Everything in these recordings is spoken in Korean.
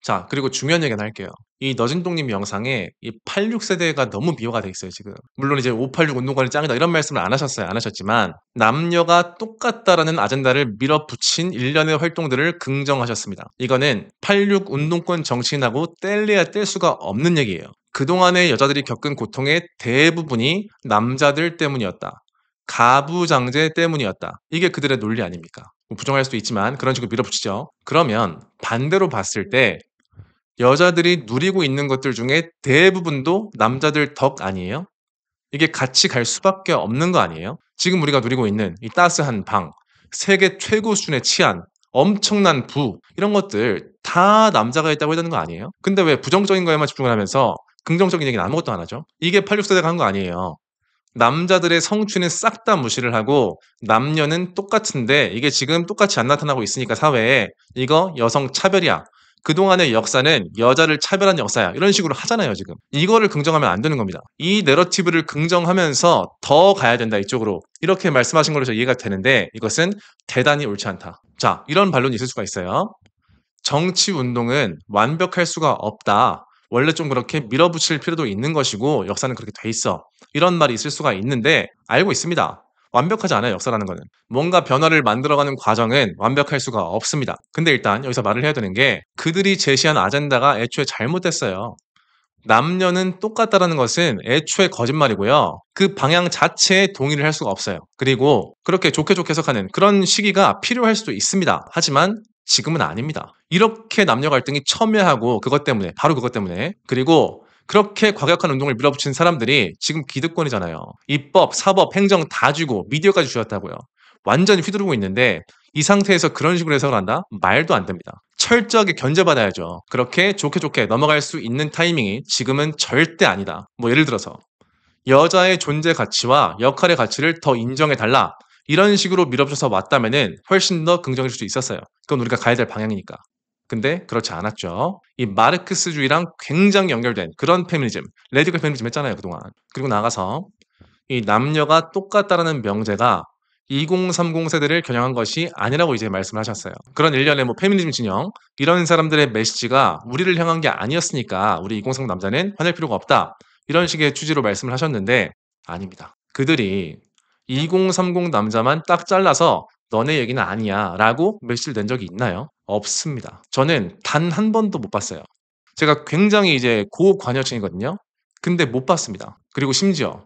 자, 그리고 중요한 얘기 하나 할게요. 이 너진동님 영상에 이 86 세대가 너무 미화가 돼 있어요, 지금. 물론 이제 "586 운동권이 짱이다." 이런 말씀을 안 하셨어요. 안 하셨지만 남녀가 똑같다라는 아젠다를 밀어붙인 일련의 활동들을 긍정하셨습니다. 이거는 86 운동권 정치인하고 뗄래야 뗄 수가 없는 얘기예요. 그동안의 여자들이 겪은 고통의 대부분이 남자들 때문이었다. 가부장제 때문이었다. 이게 그들의 논리 아닙니까? 뭐 부정할 수도 있지만 그런 식으로 밀어붙이죠. 그러면 반대로 봤을 때 여자들이 누리고 있는 것들 중에 대부분도 남자들 덕 아니에요? 이게 같이 갈 수밖에 없는 거 아니에요? 지금 우리가 누리고 있는 이 따스한 방, 세계 최고 수준의 치안, 엄청난 부 이런 것들 다 남자가 있다고 해야 되는 거 아니에요? 근데 왜 부정적인 거에만 집중을 하면서 긍정적인 얘기는 아무것도 안 하죠? 이게 86 세대가 한 거 아니에요. 남자들의 성취는 싹 다 무시를 하고 남녀는 똑같은데 이게 지금 똑같이 안 나타나고 있으니까 사회에 "이거 여성 차별이야. 그동안의 역사는 여자를 차별한 역사야." 이런 식으로 하잖아요 지금. 이거를 긍정하면 안 되는 겁니다. 이 내러티브를 긍정하면서 "더 가야 된다 이쪽으로." 이렇게 말씀하신 걸로 이해가 되는데 이것은 대단히 옳지 않다. 자, 이런 반론이 있을 수가 있어요. 정치 운동은 완벽할 수가 없다. 원래 좀 그렇게 밀어붙일 필요도 있는 것이고 역사는 그렇게 돼 있어. 이런 말이 있을 수가 있는데 알고 있습니다. 완벽하지 않아요, 역사라는 거는. 뭔가 변화를 만들어가는 과정은 완벽할 수가 없습니다. 근데 일단 여기서 말을 해야 되는 게 그들이 제시한 아젠다가 애초에 잘못됐어요. 남녀는 똑같다라는 것은 애초에 거짓말이고요. 그 방향 자체에 동의를 할 수가 없어요. 그리고 그렇게 좋게 좋게 해석하는 그런 시기가 필요할 수도 있습니다. 하지만 지금은 아닙니다. 이렇게 남녀 갈등이 첨예하고 그것 때문에 바로 그것 때문에 그리고 그렇게 과격한 운동을 밀어붙인 사람들이 지금 기득권이잖아요. 입법, 사법, 행정 다 쥐고 미디어까지 쥐었다고요. 완전히 휘두르고 있는데 이 상태에서 그런 식으로 해석을 한다? 말도 안 됩니다. 철저하게 견제받아야죠. 그렇게 좋게 좋게 넘어갈 수 있는 타이밍이 지금은 절대 아니다. 뭐 예를 들어서 여자의 존재 가치와 역할의 가치를 더 인정해 달라. 이런 식으로 밀어붙여서 왔다면은 훨씬 더 긍정일 수 있었어요. 그건 우리가 가야 될 방향이니까. 근데 그렇지 않았죠. 이 마르크스주의랑 굉장히 연결된 그런 페미니즘, 레디컬 페미니즘 했잖아요, 그동안. 그리고 나가서 이 남녀가 똑같다라는 명제가 2030 세대를 겨냥한 것이 아니라고 이제 말씀을 하셨어요. 그런 일련의 뭐 페미니즘 진영 이런 사람들의 메시지가 우리를 향한 게 아니었으니까 우리 2030 남자는 화낼 필요가 없다. 이런 식의 취지로 말씀을 하셨는데 아닙니다. 그들이 2030 남자만 딱 잘라서 "너네 얘기는 아니야."라고 메시지를 낸 적이 있나요? 없습니다. 저는 단 한 번도 못 봤어요. 제가 굉장히 이제 고관여층이거든요. 근데 못 봤습니다. 그리고 심지어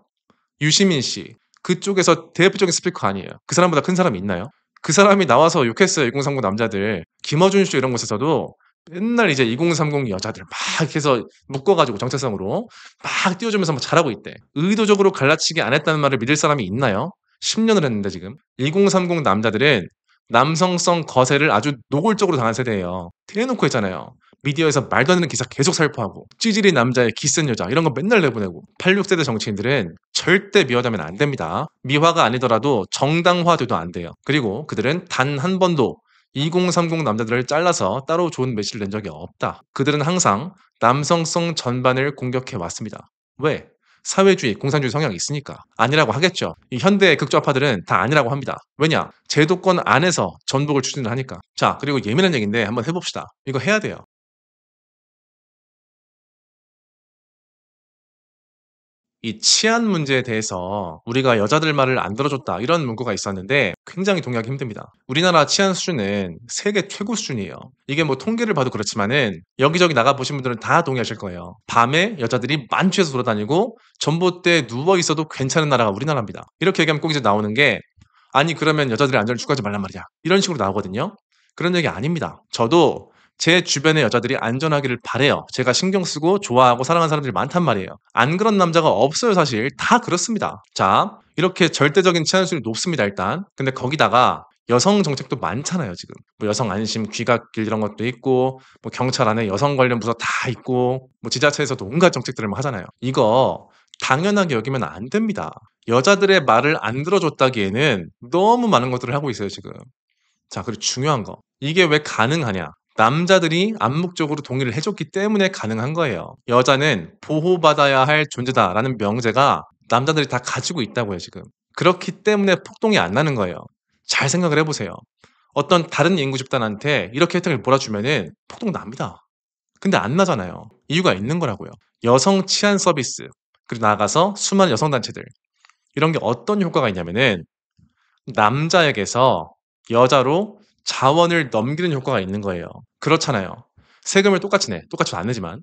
유시민 씨 그쪽에서 대표적인 스피커 아니에요. 그 사람보다 큰 사람이 있나요? 그 사람이 나와서 욕했어요, 2030 남자들. 김어준 쇼 이런 곳에서도 맨날 이제 2030 여자들 막 해서 묶어 가지고 정체성으로 막 띄워주면서 막 잘하고 있대. 의도적으로 갈라치기 안 했다는 말을 믿을 사람이 있나요? 10 년을 했는데 지금. 2030 남자들은 남성성 거세를 아주 노골적으로 당한 세대예요. 대놓고 했잖아요. 미디어에서 말도 안 되는 기사 계속 살포하고 찌질이 남자의 기센 여자 이런 거 맨날 내보내고 86 세대 정치인들은 절대 미화되면 안 됩니다. 미화가 아니더라도 정당화돼도 안 돼요. 그리고 그들은 단 한 번도 2030 남자들을 잘라서 따로 좋은 메시지를 낸 적이 없다. 그들은 항상 남성성 전반을 공격해 왔습니다. 왜? 사회주의, 공산주의 성향이 있으니까. 아니라고 하겠죠. 이 현대 극좌파들은 다 아니라고 합니다. 왜냐? 제도권 안에서 전복을 추진을 하니까. 자, 그리고 예민한 얘기인데 한번 해봅시다. 이거 해야 돼요. 이 치안 문제에 대해서 "우리가 여자들 말을 안 들어줬다." 이런 문구가 있었는데 굉장히 동의하기 힘듭니다. 우리나라 치안 수준은 세계 최고 수준이에요. 이게 뭐 통계를 봐도 그렇지만은 여기저기 나가 보신 분들은 다 동의하실 거예요. 밤에 여자들이 만취해서 돌아다니고 전봇대에 누워 있어도 괜찮은 나라가 우리나라입니다. 이렇게 얘기하면 꼭 이제 나오는 게 "아니 그러면 여자들의 안전을 추구하지 말란 말이야." 이런 식으로 나오거든요. 그런 얘기 아닙니다. 저도 제 주변의 여자들이 안전하기를 바라요. 제가 신경 쓰고 좋아하고 사랑하는 사람들이 많단 말이에요. 안 그런 남자가 없어요 사실. 다 그렇습니다. 자, 이렇게 절대적인 치안 수준이 높습니다 일단. 근데 거기다가 여성 정책도 많잖아요 지금. 뭐 여성 안심 귀갓길 이런 것도 있고 뭐 경찰 안에 여성 관련 부서 다 있고 뭐 지자체에서도 온갖 정책들을 막 하잖아요. 이거 당연하게 여기면 안 됩니다. 여자들의 말을 안 들어줬다기에는 너무 많은 것들을 하고 있어요 지금. 자, 그리고 중요한 거. 이게 왜 가능하냐? 남자들이 암묵적으로 동의를 해 줬기 때문에 가능한 거예요. 여자는 보호받아야 할 존재다라는 명제가 남자들이 다 가지고 있다고요, 지금. 그렇기 때문에 폭동이 안 나는 거예요. 잘 생각을 해 보세요. 어떤 다른 인구 집단한테 이렇게 혜택을 몰아주면은 폭동 납니다. 근데 안 나잖아요. 이유가 있는 거라고요. 여성 치안 서비스, 그리고 나아가서 수많은 여성 단체들, 이런 게 어떤 효과가 있냐면은 남자에게서 여자로 자원을 넘기는 효과가 있는 거예요. 그렇잖아요. 세금을 똑같이 내. 똑같이 안 내지만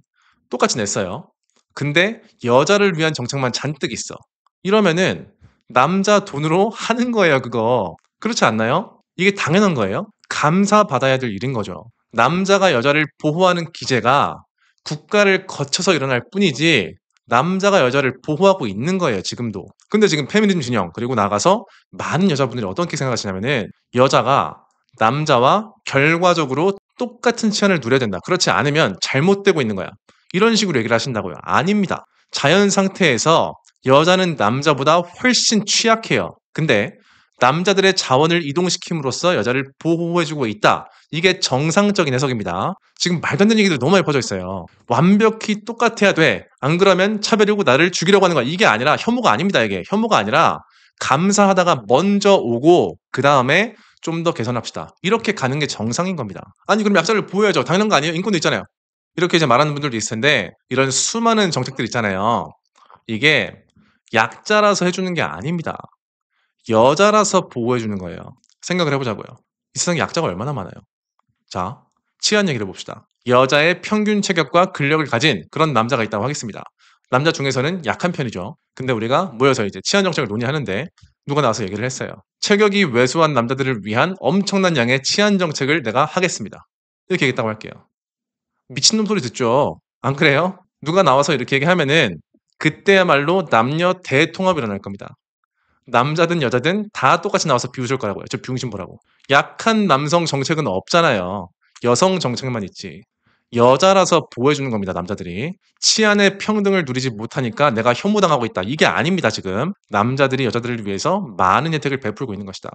똑같이 냈어요. 근데 여자를 위한 정책만 잔뜩 있어. 이러면은 남자 돈으로 하는 거예요, 그거. 그렇지 않나요? 이게 당연한 거예요. 감사받아야 될 일인 거죠. 남자가 여자를 보호하는 기제가 국가를 거쳐서 일어날 뿐이지 남자가 여자를 보호하고 있는 거예요, 지금도. 근데 지금 페미니즘 진영 그리고 나가서 많은 여자분들이 어떻게 생각하시냐면은 여자가 남자와 결과적으로 똑같은 치안을 누려야 된다. 그렇지 않으면 잘못되고 있는 거야. 이런 식으로 얘기를 하신다고요. 아닙니다. 자연 상태에서 여자는 남자보다 훨씬 취약해요. 근데 남자들의 자원을 이동시킴으로써 여자를 보호해주고 있다. 이게 정상적인 해석입니다. 지금 말도 안 되는 얘기들 너무 많이 퍼져 있어요. 완벽히 똑같아야 돼. 안 그러면 차별이고 나를 죽이려고 하는 거야. 이게 아니라 혐오가 아닙니다. 이게 혐오가 아니라 감사하다가 먼저 오고 그 다음에 좀 더 개선합시다. 이렇게 가는 게 정상인 겁니다. 아니 그럼 약자를 보호해야죠. 당연한 거 아니에요? 인권도 있잖아요. 이렇게 이제 말하는 분들도 있을 텐데 이런 수많은 정책들 있잖아요. 이게 약자라서 해주는 게 아닙니다. 여자라서 보호해 주는 거예요. 생각을 해보자고요. 이 세상에 약자가 얼마나 많아요. 자, 치안 얘기를 봅시다. 여자의 평균 체격과 근력을 가진 그런 남자가 있다고 하겠습니다. 남자 중에서는 약한 편이죠. 근데 우리가 모여서 이제 치안 정책을 논의하는데 누가 나와서 얘기를 했어요. 체격이 왜소한 남자들을 위한 엄청난 양의 치안 정책을 내가 하겠습니다. 이렇게 얘기했다고 할게요. 미친놈 소리 듣죠? 안 그래요? 누가 나와서 이렇게 얘기하면은 그때야말로 남녀 대통합이 일어날 겁니다. 남자든 여자든 다 똑같이 나와서 비웃을 거라고요. 저 비용신 보라고. 약한 남성 정책은 없잖아요. 여성 정책만 있지. 여자라서 보호해 주는 겁니다, 남자들이. 치안의 평등을 누리지 못하니까 내가 혐오당하고 있다. 이게 아닙니다, 지금. 남자들이 여자들을 위해서 많은 혜택을 베풀고 있는 것이다.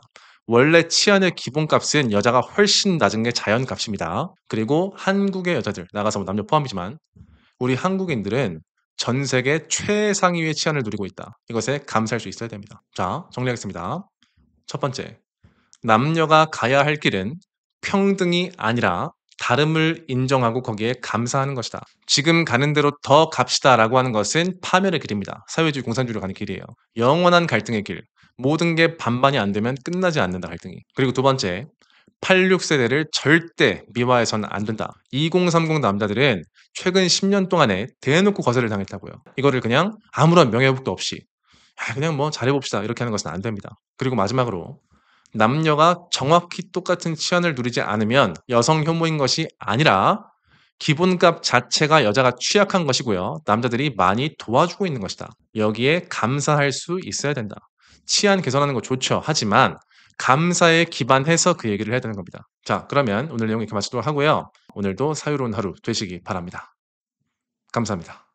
원래 치안의 기본값은 여자가 훨씬 낮은 게 자연값입니다. 그리고 한국의 여자들, 나가서 뭐 남녀 포함이지만 우리 한국인들은 전 세계 최상위의 치안을 누리고 있다. 이것에 감사할 수 있어야 됩니다. 자, 정리하겠습니다. 첫 번째, 남녀가 가야 할 길은 평등이 아니라 다름을 인정하고 거기에 감사하는 것이다. 지금 가는 대로 더 갑시다라고 하는 것은 파멸의 길입니다. 사회주의 공산주의로 가는 길이에요. 영원한 갈등의 길. 모든 게 반반이 안 되면 끝나지 않는다, 갈등이. 그리고 두 번째, 86세대를 절대 미화해서는 안 된다. 2030 남자들은 최근 10년 동안에 대놓고 거절을 당했다고요. 이거를 그냥 아무런 명예회복도 없이 그냥 뭐 잘해봅시다 이렇게 하는 것은 안 됩니다. 그리고 마지막으로 남녀가 정확히 똑같은 치안을 누리지 않으면 여성 혐오인 것이 아니라 기본값 자체가 여자가 취약한 것이고요. 남자들이 많이 도와주고 있는 것이다. 여기에 감사할 수 있어야 된다. 치안 개선하는 거 좋죠. 하지만 감사에 기반해서 그 얘기를 해야 되는 겁니다. 자, 그러면 오늘 내용 이렇게 마치도록 하고요. 오늘도 사유로운 하루 되시기 바랍니다. 감사합니다.